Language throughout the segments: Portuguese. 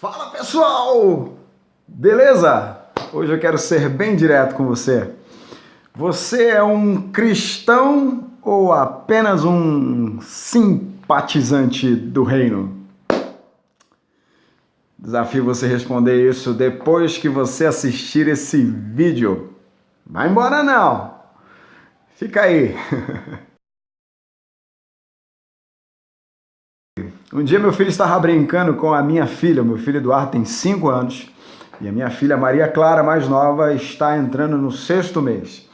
Fala pessoal! Beleza? Hoje eu quero ser bem direto com você. Você é um cristão ou apenas um simpatizante do reino? Desafio você responder isso depois que você assistir esse vídeo. Vai embora não! Fica aí! Um dia meu filho estava brincando com a minha filha, meu filho Eduardo tem 5 anos, e a minha filha Maria Clara, mais nova, está entrando no 6º mês.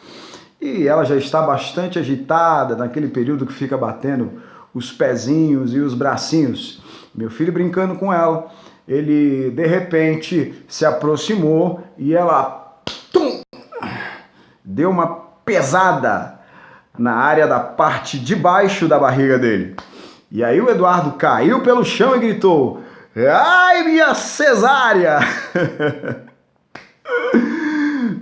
E ela já está bastante agitada, naquele período que fica batendo os pezinhos e os bracinhos. Meu filho brincando com ela, ele de repente se aproximou e ela deu uma pesada na área da parte de baixo da barriga dele. E aí o Eduardo caiu pelo chão e gritou: "Ai, minha cesárea!"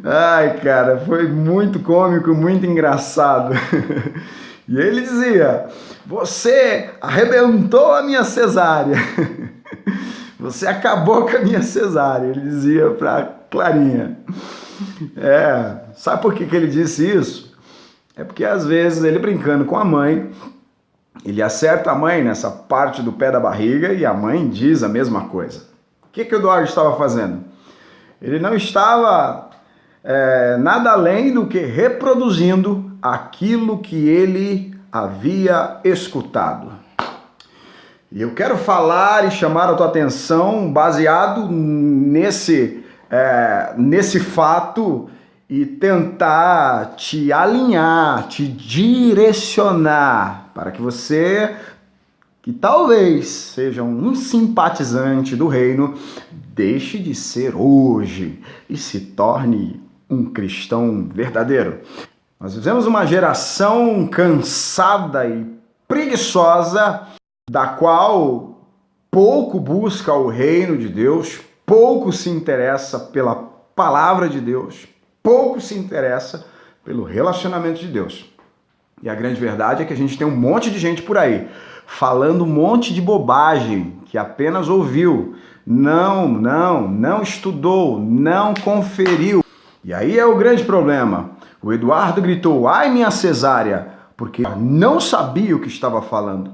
Ai, cara, foi muito cômico, muito engraçado. E ele dizia: "Você arrebentou a minha cesárea. Você acabou com a minha cesárea", ele dizia pra Clarinha. Sabe por que ele disse isso? É porque às vezes ele brincando com a mãe, ele acerta a mãe nessa parte do pé da barriga e a mãe diz a mesma coisa. O que o Eduardo estava fazendo? Ele não estava nada além do que reproduzindo aquilo que ele havia escutado. E eu quero falar e chamar a tua atenção baseado nesse fato e tentar te alinhar, te direcionar para que você, que talvez seja um simpatizante do reino, deixe de ser hoje e se torne um cristão verdadeiro. Nós vivemos uma geração cansada e preguiçosa, da qual pouco busca o reino de Deus, pouco se interessa pela palavra de Deus, pouco se interessa pelo relacionamento de Deus. E a grande verdade é que a gente tem um monte de gente por aí falando um monte de bobagem que apenas ouviu, não estudou, não conferiu. E aí é o grande problema. O Eduardo gritou: "Ai, minha cesárea", porque não sabia o que estava falando.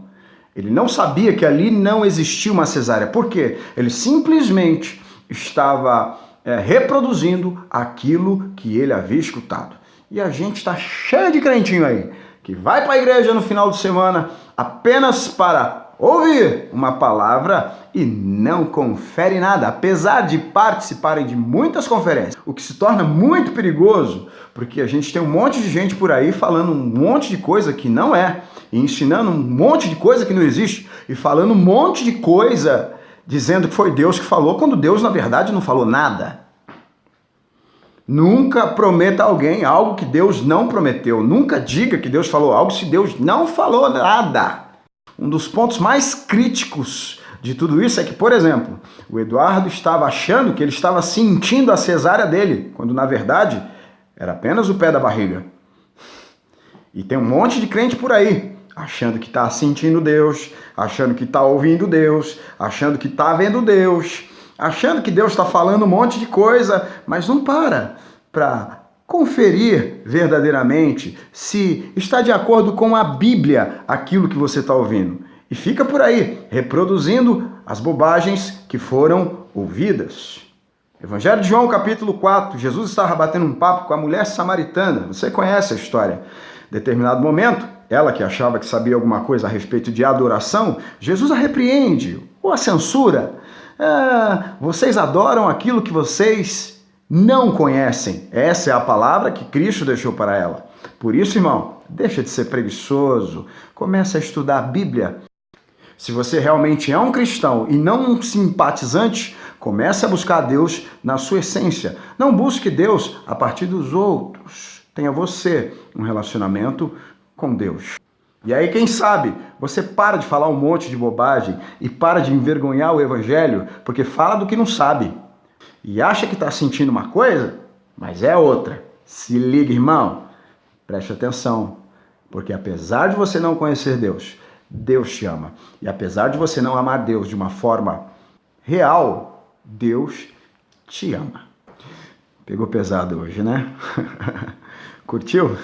Ele não sabia que ali não existia uma cesárea. Por quê? Ele simplesmente estava reproduzindo aquilo que ele havia escutado. E a gente está cheio de crentinho aí, que vai para a igreja no final de semana apenas para ouvir uma palavra e não confere nada, apesar de participarem de muitas conferências. O que se torna muito perigoso, porque a gente tem um monte de gente por aí falando um monte de coisa que não é, e ensinando um monte de coisa que não existe, e falando um monte de coisa dizendo que foi Deus que falou, quando Deus, na verdade, não falou nada. Nunca prometa a alguém algo que Deus não prometeu. Nunca diga que Deus falou algo se Deus não falou nada. Um dos pontos mais críticos de tudo isso é que, por exemplo, o Eduardo estava achando que ele estava sentindo a cesárea dele, quando na verdade era apenas o pé da barriga. E tem um monte de crente por aí, achando que está sentindo Deus, achando que está ouvindo Deus, achando que está vendo Deus, achando que Deus está falando um monte de coisa, mas não para conferir verdadeiramente se está de acordo com a Bíblia aquilo que você está ouvindo. E fica por aí, reproduzindo as bobagens que foram ouvidas. Evangelho de João, capítulo 4, Jesus estava batendo um papo com a mulher samaritana. Você conhece a história. Em determinado momento, ela que achava que sabia alguma coisa a respeito de adoração, Jesus a repreende ou a censura. Vocês adoram aquilo que vocês não conhecem. Essa é a palavra que Cristo deixou para ela. Por isso, irmão, deixa de ser preguiçoso. Comece a estudar a Bíblia. Se você realmente é um cristão e não um simpatizante, comece a buscar Deus na sua essência. Não busque Deus a partir dos outros. Tenha você um relacionamento com Deus. E aí, quem sabe, você para de falar um monte de bobagem e para de envergonhar o Evangelho, porque fala do que não sabe. E acha que está sentindo uma coisa, mas é outra. Se liga, irmão. Preste atenção. Porque apesar de você não conhecer Deus, Deus te ama. E apesar de você não amar Deus de uma forma real, Deus te ama. Pegou pesado hoje, né? Curtiu?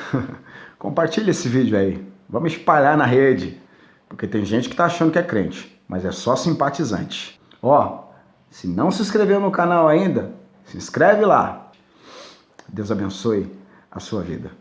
Compartilha esse vídeo aí. Vamos espalhar na rede. Porque tem gente que tá achando que é crente, mas é só simpatizante. Ó, se não se inscreveu no canal ainda, se inscreve lá. Deus abençoe a sua vida.